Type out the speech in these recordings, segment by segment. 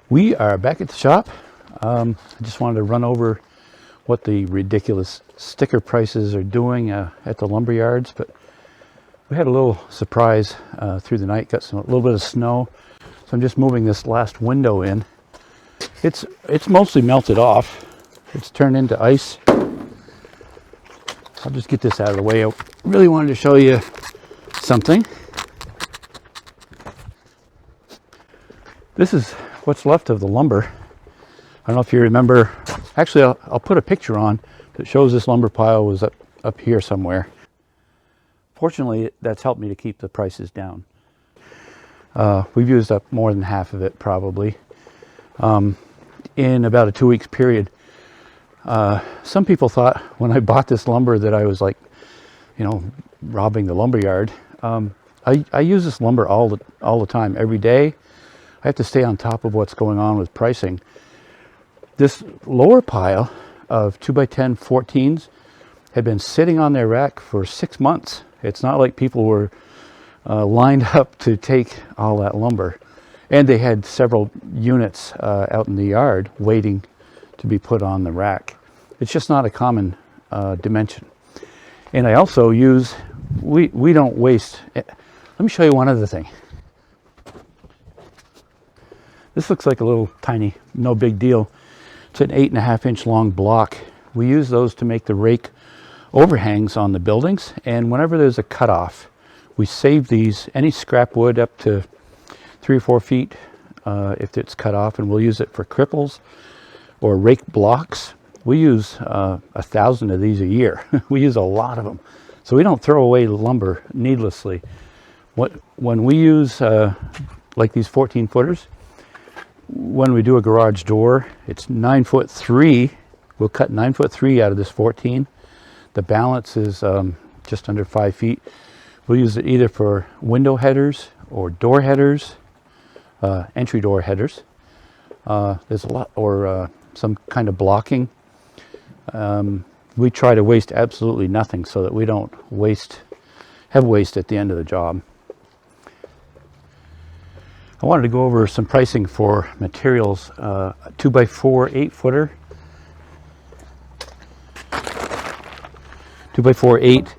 We are back at the shop. I just wanted to run over what the ridiculous sticker prices are doing at the lumber yards, but we had a little surprise through the night. Got a little bit of snow, so I'm just moving this last window in. It's mostly melted off. It's turned into ice. I'll just get this out of the way. I really wanted to show you something. This is what's left of the lumber. I don't know if you remember. Actually, I'll put a picture on that shows this lumber pile was up here somewhere. Fortunately, that's helped me to keep the prices down. We've used up more than half of it probably in about a 2 weeks period. Some people thought when I bought this lumber that I was like, robbing the lumber yard. I use this lumber all the time, every day. I have to stay on top of what's going on with pricing. This lower pile of 2x10 14s had been sitting on their rack for 6 months. It's not like people were lined up to take all that lumber. And they had several units out in the yard waiting to be put on the rack. It's just not a common dimension. And I also use, we don't waste. Let me show you one other thing. This looks like a little tiny, no big deal. It's an 8.5 inch long block. We use those to make the rake overhangs on the buildings. And whenever there's a cutoff, we save these, any scrap wood up to 3 or 4 feet if it's cut off, and we'll use it for cripples or rake blocks. We use 1,000 of these a year. We use a lot of them. So we don't throw away lumber needlessly. When we use like these 14 footers, when we do a garage door, it's 9'3". We'll cut 9'3" out of this 14. The balance is just under 5 feet. We'll use it either for window headers or door headers, entry door headers. There's a lot, or some kind of blocking. We try to waste absolutely nothing so that we don't have waste at the end of the job. I wanted to go over some pricing for materials. 2x4 8-footer. 2x4 8.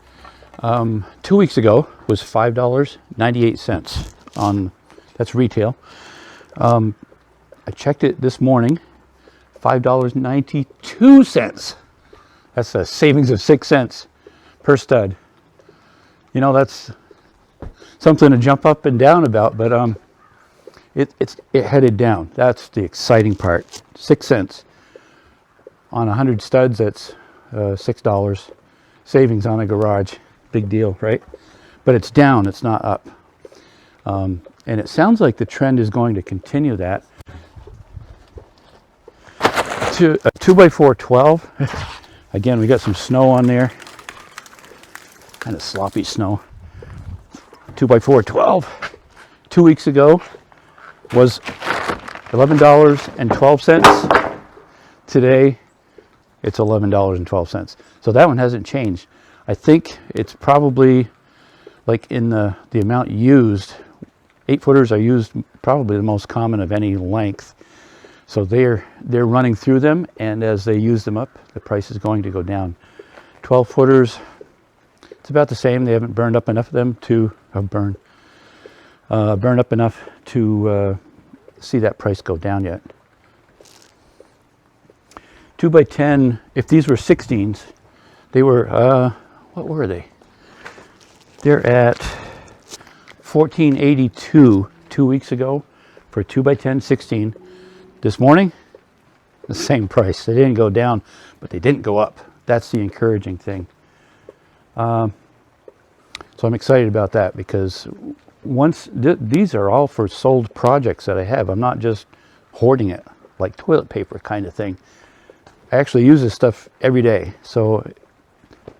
2 weeks ago was $5.98 on, that's retail. I checked it this morning, $5.92. That's a savings of 6 cents per stud. That's something to jump up and down about, but it headed down. That's the exciting part. 6 cents on 100 studs. That's $6 savings on a garage. Big deal, right? But it's down. It's not up. And it sounds like the trend is going to continue that. To a 2x4 12. Again, we got some snow on there. Kind of sloppy snow. 2x4 12. 2 weeks ago was $11.12. Today it's $11.12. So that one hasn't changed. I think it's probably like in the amount used. 8-footers are used probably the most common of any length. So they're running through them, and as they use them up, the price is going to go down. 12-footers, it's about the same. They haven't burned up enough of them to burn up enough to see that price go down yet. 2x10, if these were 16s, they were, what were they? They're at $14.82 2 weeks ago for 2x10 16. This morning, the same price. They didn't go down, but they didn't go up. That's the encouraging thing. So I'm excited about that, because these are all for sold projects that I have. I'm not just hoarding it like toilet paper kind of thing. I actually use this stuff every day, so I'm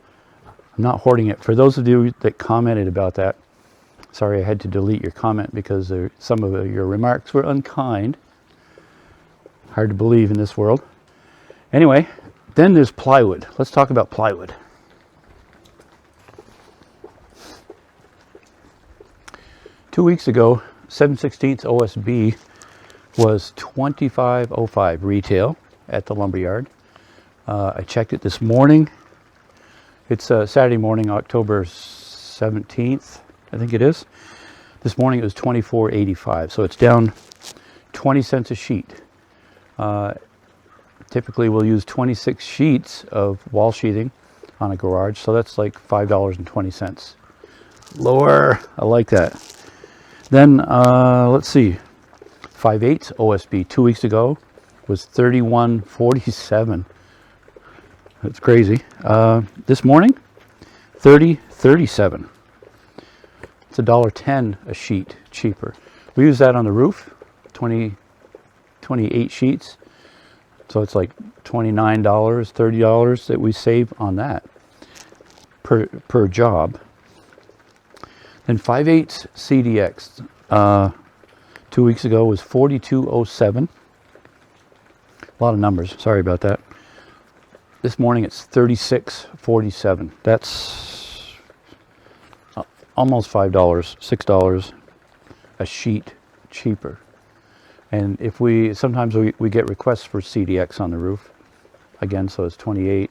not hoarding it. For those of you that commented about that, sorry I had to delete your comment because some of your remarks were unkind. Hard to believe in this world. Anyway, then there's plywood. Let's talk about plywood. 2 weeks ago, 7/16 OSB was $25.05 retail at the lumberyard. I checked it this morning. It's Saturday morning, October 17th, I think it is. This morning it was $24.85, so it's down 20 cents a sheet. Typically we'll use 26 sheets of wall sheathing on a garage, so that's like $5.20. Lower, I like that. Then let's see, 5/8 OSB 2 weeks ago was $31.47. That's crazy. This morning, $30.37. It's $1.10 a sheet cheaper. We use that on the roof, 28 sheets. So it's like $29, $30 that we save on that per job. Then 5/8 CDX 2 weeks ago was $42.07. A lot of numbers, sorry about that. This morning it's $36.47. That's almost $5, $6 a sheet cheaper. And if sometimes we get requests for CDX on the roof, again, so it's 28,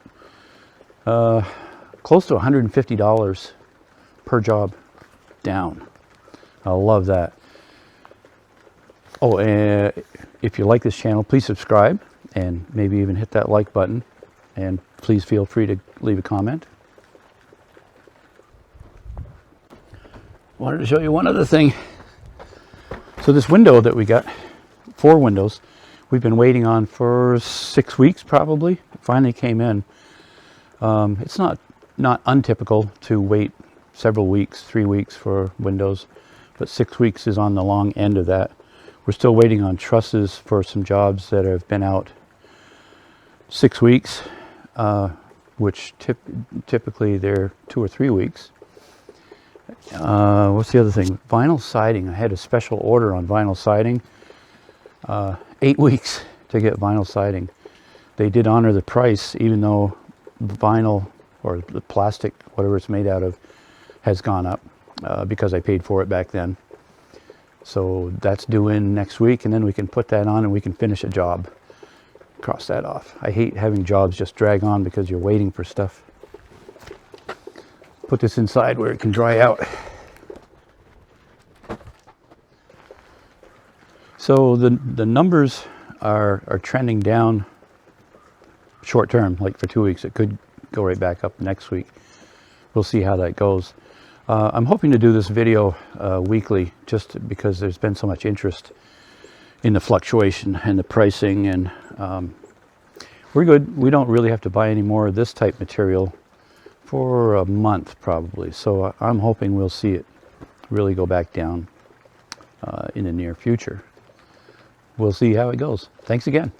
close to $150 per job down. I love that. Oh, and if you like this channel, please subscribe and maybe even hit that like button, and please feel free to leave a comment. Wanted to show you one other thing. So this window that we got, 4 windows, we've been waiting on for 6 weeks probably. It finally came in. It's not untypical to wait several weeks, 3 weeks for windows, but 6 weeks is on the long end of that. We're still waiting on trusses for some jobs that have been out 6 weeks, which typically they're 2 or 3 weeks. What's the other thing? Vinyl siding. I had a special order on vinyl siding. 8 weeks to get vinyl siding. They did honor the price, even though vinyl or the plastic, whatever it's made out of, has gone up because I paid for it back then. So that's due in next week, and then we can put that on and we can finish a job. Cross that off. I hate having jobs just drag on because you're waiting for stuff. Put this inside where it can dry out. So the numbers are trending down short term, like for 2 weeks. It could go right back up next week. We'll see how that goes. I'm hoping to do this video weekly, just because there's been so much interest in the fluctuation and the pricing, and we're good. We don't really have to buy any more of this type material for a month probably. So I'm hoping we'll see it really go back down in the near future. We'll see how it goes. Thanks again.